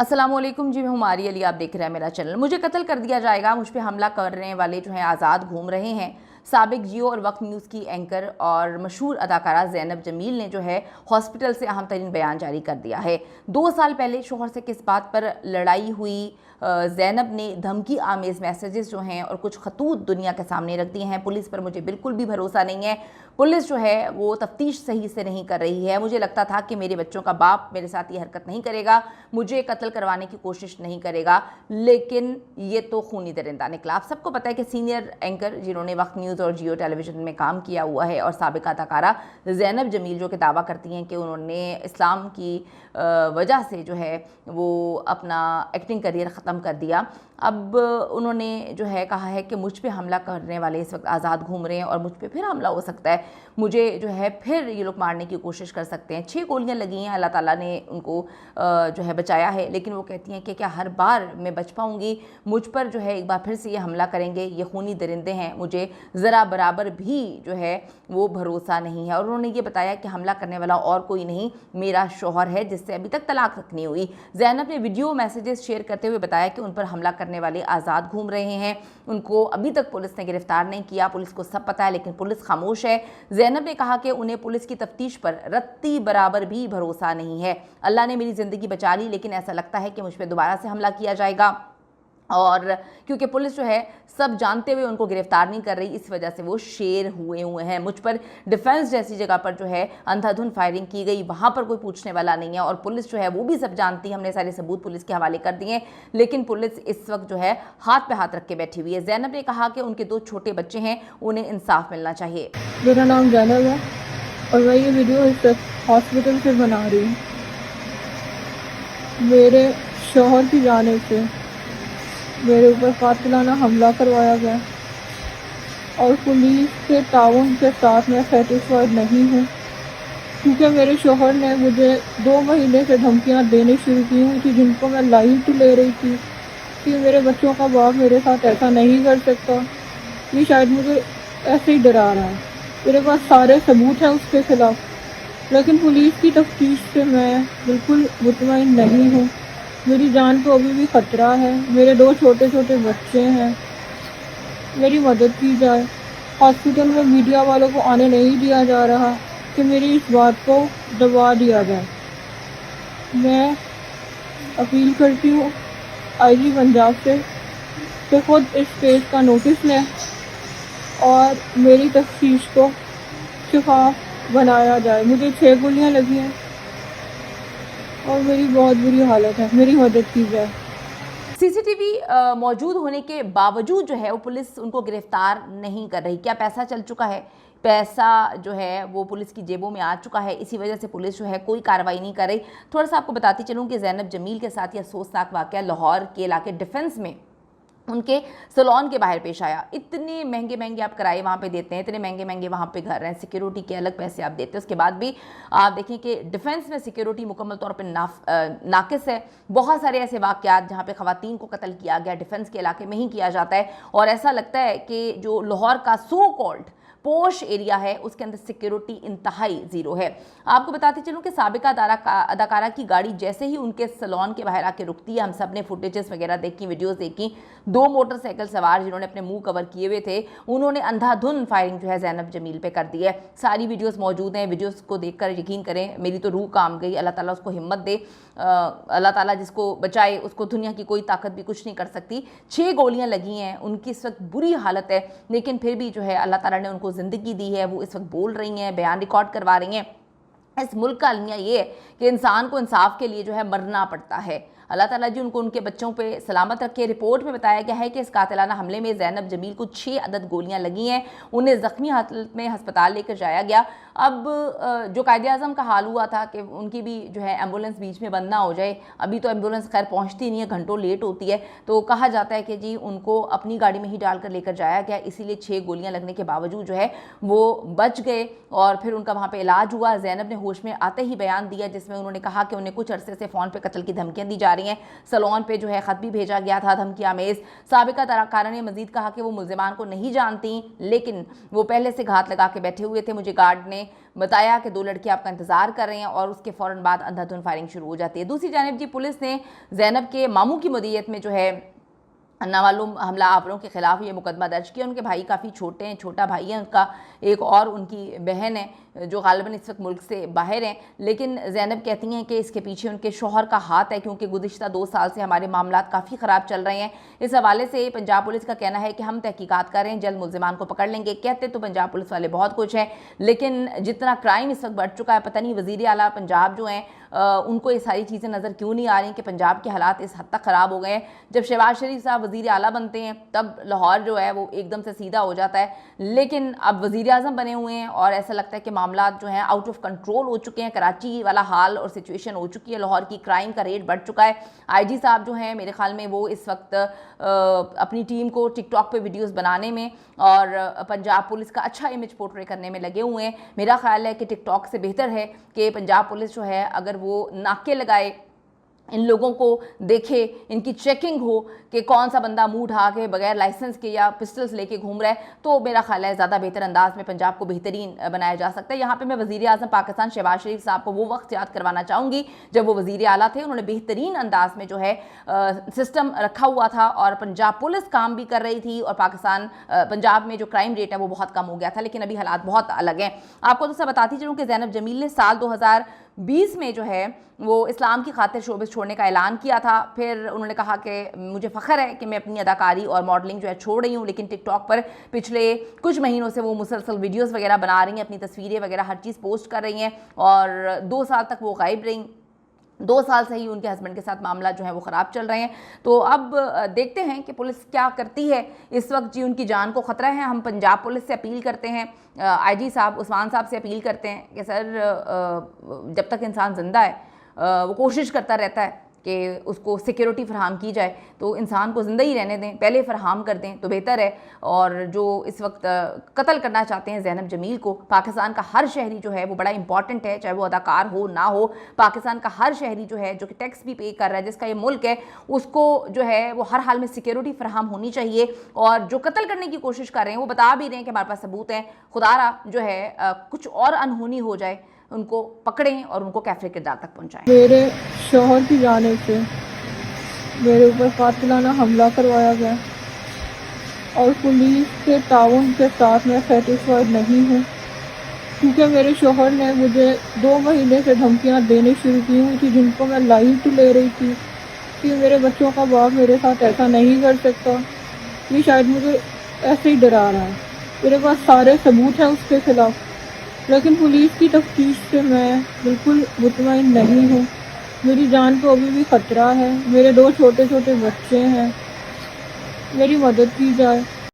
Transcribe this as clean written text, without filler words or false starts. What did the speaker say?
अस्सलामुअलैकुम जी, मैं हुमारी अली, आप देख रहे हैं मेरा चैनल। मुझे कत्ल कर दिया जाएगा, मुझ पे हमला करने वाले जो हैं आज़ाद घूम रहे हैं। साबिक जियो और वक्त न्यूज़ की एंकर और मशहूर अदाकारा ज़ैनब जमील ने जो है हॉस्पिटल से अहम तरीन बयान जारी कर दिया है। 2 साल पहले शोहर से किस बात पर लड़ाई हुई, ज़ैनब ने धमकी आमेज़ मैसेजेस जो हैं और कुछ खतूत दुनिया के सामने रख दिए हैं। पुलिस पर मुझे बिल्कुल भी भरोसा नहीं है, पुलिस जो है वो तफ्तीश सही से नहीं कर रही है। मुझे लगता था कि मेरे बच्चों का बाप मेरे साथ ये हरकत नहीं करेगा, मुझे कत्ल करवाने की कोशिश नहीं करेगा, लेकिन ये तो खूनी दरिंदा निकला। आप सबको पता है कि सीनियर एंकर जिन्होंने वक्त न्यूज़ और जियो टेलीविज़न में काम किया हुआ है और साबिक अदाकारा ज़ैनब जमील जो कि दावा करती हैं कि उन्होंने इस्लाम की वजह से जो है वो अपना एक्टिंग करियर ख़त्म कर दिया, अब उन्होंने जो है कहा है कि मुझ पे हमला करने वाले इस वक्त आज़ाद घूम रहे हैं और मुझ पे फिर हमला हो सकता है, मुझे जो है फिर ये लोग मारने की कोशिश कर सकते हैं। 6 गोलियां लगी हैं, अल्लाह ताला ने उनको जो है बचाया है, लेकिन वो कहती हैं कि क्या हर बार मैं बच पाऊँगी, मुझ पर जो है एक बार फिर से ये हमला करेंगे, ये खूनी दरिंदे हैं, मुझे ज़रा बराबर भी जो है वो भरोसा नहीं है। और उन्होंने ये बताया कि हमला करने वाला और कोई नहीं, मेरा शौहर है जिससे अभी तक तलाक तक नहीं हुई। ज़ैनब ने वीडियो मैसेजेस शेयर करते हुए बताया कि उन पर हमला करने वाले आज़ाद घूम रहे हैं, उनको अभी तक पुलिस ने गिरफ्तार नहीं किया। पुलिस को सब पता है लेकिन पुलिस खामोश है। ज़ैनब ने कहा कि उन्हें पुलिस की तफ्तीश पर रत्ती बराबर भी भरोसा नहीं है। अल्लाह ने मेरी ज़िंदगी बचा ली, लेकिन ऐसा लगता है कि मुझ पर दोबारा से हमला किया जाएगा, और क्योंकि पुलिस जो है सब जानते हुए उनको गिरफ्तार नहीं कर रही, इस वजह से वो शेर हुए हैं। मुझ पर डिफेंस जैसी जगह पर जो है अंधाधुंध फायरिंग की गई, वहाँ पर कोई पूछने वाला नहीं है और पुलिस जो है वो भी सब जानती है। हमने सारे सबूत पुलिस के हवाले कर दिए, लेकिन पुलिस इस वक्त जो है हाथ पे हाथ रख के बैठी हुई है। ज़ैनब ने कहा कि उनके 2 छोटे बच्चे हैं, उन्हें इंसाफ मिलना चाहिए। मेरा नाम ज़ैनब है और मैं ये वीडियो इस हॉस्पिटल से बना रही हूँ। मेरे शौहर की जानिब से मेरे ऊपर कातिलाना हमला करवाया गया और पुलिस के ताउन के साथ मैं सेटिस्फाइड नहीं हूँ, क्योंकि मेरे शौहर ने मुझे 2 महीने से धमकियाँ देनी शुरू की हुई थी, जिनको मैं लाइट ले रही थी कि मेरे बच्चों का बाप मेरे साथ ऐसा नहीं कर सकता। ये शायद मुझे ऐसे ही डरा रहा है। मेरे पास सारे सबूत हैं उसके खिलाफ, लेकिन पुलिस की तफ्तीश से मैं बिल्कुल मुतमईन नहीं हूँ। मेरी जान को अभी भी ख़तरा है, मेरे 2 छोटे छोटे बच्चे हैं, मेरी मदद की जाए। हॉस्पिटल में मीडिया वालों को आने नहीं दिया जा रहा कि मेरी इस बात को दबा दिया जाए। मैं अपील करती हूँ आईजी पंजाब से कि खुद इस केस का नोटिस लें और मेरी तफ्तीश को शफाफ बनाया जाए। मुझे 6 गोलियाँ लगी हैं और मेरी बहुत बुरी हालत है, मेरी मदद की जाए। सीसीटीवी मौजूद होने के बावजूद जो है वो पुलिस उनको गिरफ्तार नहीं कर रही। क्या पैसा चल चुका है? पैसा जो है वो पुलिस की जेबों में आ चुका है, इसी वजह से पुलिस जो है कोई कार्रवाई नहीं कर रही। थोड़ा सा आपको बताती चलूँ कि ज़ैनब जमील के साथ यह अफसोसनाक वाक़या लाहौर के इलाके डिफेंस में उनके सैलून के बाहर पेश आया। इतने महंगे महंगे आप किराए वहाँ पे देते हैं, इतने महंगे महंगे वहाँ पे घर हैं, सिक्योरिटी के अलग पैसे आप देते हैं, उसके बाद भी आप देखें कि डिफेंस में सिक्योरिटी मुकम्मल तौर पे नाकिस है। बहुत सारे ऐसे वाक़यात जहाँ पे ख़वातीन को कत्ल किया गया डिफेंस के इलाके में ही किया जाता है, और ऐसा लगता है कि जो लाहौर का सो कॉल्ड पोश एरिया है उसके अंदर सिक्योरिटी इंतहाई ज़ीरो है। आपको बताते चलूँ कि साबिका अदाकारा की गाड़ी जैसे ही उनके सैलून के बाहर आके रुकती है, हम सब ने फुटेजेस वगैरह देखी, वीडियोस देखी, 2 मोटरसाइकिल सवार जिन्होंने अपने मुंह कवर किए हुए थे, उन्होंने अंधाधुंध फायरिंग जो है ज़ैनब जमील पे कर दी है। सारी वीडियोस मौजूद हैं, वीडियोस को देखकर यकीन करें मेरी तो रूह काम गई। अल्लाह ताला उसको हिम्मत दे, अल्लाह ताला जिसको बचाए उसको दुनिया की कोई ताकत भी कुछ नहीं कर सकती। 6 गोलियां लगी हैं, उनकी इस वक्त बुरी हालत है, लेकिन फिर भी जो है अल्लाह ताला ने उनको ज़िंदगी दी है, वो इस वक्त बोल रही हैं, बयान रिकॉर्ड करवा रही हैं। इस मुल्क का अलमिया ये है कि इंसान को इंसाफ के लिए जो है मरना पड़ता है। अल्लाह ताला जी उनको उनके बच्चों पे सलामत रखे। रिपोर्ट में बताया गया है कि इस कातिलाना हमले में ज़ैनब जमील को 6 अदद गोलियां लगी हैं, उन्हें ज़ख्मी हालत में हस्पताल लेकर जाया गया। अब जो कायदे-आज़म का हाल हुआ था कि उनकी भी जो है एम्बुलेंस बीच में बंद ना हो जाए, अभी तो एम्बुलेंस खैर पहुंचती नहीं है, घंटों लेट होती है, तो कहा जाता है कि जी उनको अपनी गाड़ी में ही डालकर लेकर जाया गया, इसीलिए 6 गोलियां लगने के बावजूद जो है वो बच गए और फिर उनका वहाँ पर इलाज हुआ। ज़ैनब ने होश में आते ही बयान दिया, जिसमें उन्होंने कहा कि उन्हें कुछ अरसे से फ़ोन पे कत्ल की धमकियां दी जा रही हैं। सलोन पे जो है ख़त भी भेजा गया था धमकी आमेज़। साबिका तराकारा ने मजीद कहा कि वो मुल्जिमान को नहीं जानती, लेकिन वो पहले से घात लगा के बैठे हुए थे। मुझे गार्ड ने बताया कि 2 लड़के आपका इंतजार कर रहे हैं और उसके फ़ौरन बाद अंधाधुंध फायरिंग शुरू हो जाती है। दूसरी जानिब जी पुलिस ने ज़ैनब के मामू की मदीयत में जो है नामालूम हमला आवरों के खिलाफ ये मुकदमा दर्ज किया। उनके भाई काफ़ी छोटे हैं, छोटा भाई है उनका, एक और उनकी बहन है जो गालिबन इस वक्त मुल्क से बाहर हैं। लेकिन ज़ैनब कहती हैं कि इसके पीछे उनके शौहर का हाथ है, क्योंकि गुज़िश्ता 2 साल से हमारे मामलात काफ़ी ख़राब चल रहे हैं। इस हवाले से पंजाब पुलिस का कहना है कि हम तहकीकात कर रहे हैं, जल्द मुल्जिमान को पकड़ लेंगे। कहते तो पंजाब पुलिस वाले बहुत कुछ हैं, लेकिन जितना क्राइम इस वक्त बढ़ चुका है, पता नहीं वज़ीर आला पंजाब जो हैं उनको ये सारी चीज़ें नज़र क्यों नहीं आ रही कि पंजाब के हालात इस हद तक ख़राब हो गए हैं। जब शहबाज शरीफ साहब वज़ीर आला बनते हैं तब लाहौर जो है वो एकदम से सीधा हो जाता है, लेकिन अब वज़ीर आज़म बने हुए हैं और ऐसा लगता है कि मामला जो हैं आउट ऑफ कंट्रोल हो चुके हैं। कराची वाला हाल और सिचुएशन हो चुकी है, लाहौर की क्राइम का रेट बढ़ चुका है। IG साहब जो हैं मेरे ख्याल में वो इस वक्त अपनी टीम को टिकटॉक पे वीडियोस बनाने में और पंजाब पुलिस का अच्छा इमेज पोर्ट्रे करने में लगे हुए हैं। मेरा ख्याल है कि टिकटॉक से बेहतर है कि पंजाब पुलिस जो है अगर वो नाके लगाए, इन लोगों को देखे, इनकी चेकिंग हो कि कौन सा बंदा मुंह ढा के बगैर लाइसेंस के या पिस्टल्स लेके घूम रहा है, तो मेरा ख्याल है ज़्यादा बेहतर अंदाज में पंजाब को बेहतरीन बनाया जा सकता है। यहाँ पे मैं वज़ीर आज़म पाकिस्तान शहबाज शरीफ साहब को वो वक्त याद करवाना चाहूँगी जब वो वज़ीर आला थे। उन्होंने बेहतरीन अंदाज में जो है सिस्टम रखा हुआ था और पंजाब पुलिस काम भी कर रही थी और पंजाब में जो क्राइम रेट है वो बहुत कम हो गया था। लेकिन अभी हालात बहुत अलग हैं। आपको तो सब बताती चलूँ कि ज़ैनब जमील ने साल 2020 में जो है वो इस्लाम की खातिर शोबिस छोड़ने का ऐलान किया था। फिर उन्होंने कहा कि मुझे फ़ख्र है कि मैं अपनी अदाकारी और मॉडलिंग जो है छोड़ रही हूँ, लेकिन टिकटॉक पर पिछले कुछ महीनों से वो मुसलसल वीडियोस वगैरह बना रही हैं, अपनी तस्वीरें वगैरह हर चीज़ पोस्ट कर रही हैं और 2 साल तक वो गायब रहीं। 2 साल से ही उनके हस्बैंड के साथ मामला जो है वो ख़राब चल रहे हैं। तो अब देखते हैं कि पुलिस क्या करती है। इस वक्त जी उनकी जान को ख़तरा है। हम पंजाब पुलिस से अपील करते हैं, IG साहब उस्मान साहब से अपील करते हैं कि सर जब तक इंसान ज़िंदा है वो कोशिश करता रहता है कि उसको सिक्योरिटी फराहम की जाए, तो इंसान को ज़िंदा ही रहने दें, पहले फराहम कर दें तो बेहतर है। और जो इस वक्त कत्ल करना चाहते हैं ज़ैनब जमील को, पाकिस्तान का हर शहरी जो है वो बड़ा इंपॉर्टेंट है, चाहे वो अदाकार हो ना हो। पाकिस्तान का हर शहरी जो है जो कि टैक्स भी पे कर रहा है, जिसका ये मुल्क है, उसको जो है वो हर हाल में सिक्योरिटी फराहम होनी चाहिए। और जो कत्ल करने की कोशिश कर रहे हैं वो बता भी रहे हैं कि हमारे पास सबूत हैं, खुदारा जो है कुछ और अनहोनी हो जाए, उनको पकड़ें और उनको कैफे किरदार तक पहुंचाएं। मेरे शौहर की जानिब से मेरे ऊपर कातिलाना हमला करवाया गया और पुलिस के ताउन के साथ मैं सेटिस्फाइड नहीं हूँ, क्योंकि मेरे शौहर ने मुझे 2 महीने से धमकियाँ देनी शुरू की हुई थी, जिनको मैं लाइट ले रही थी कि मेरे बच्चों का बाप मेरे साथ ऐसा नहीं कर सकता। ये शायद मुझे ऐसे ही डरा रहा है। मेरे पास सारे सबूत हैं उसके खिलाफ, लेकिन पुलिस की तफ्तीश से मैं बिल्कुल मुतमईन नहीं हूँ। मेरी जान को अभी भी ख़तरा है। मेरे 2 छोटे छोटे बच्चे हैं, मेरी मदद की जाए।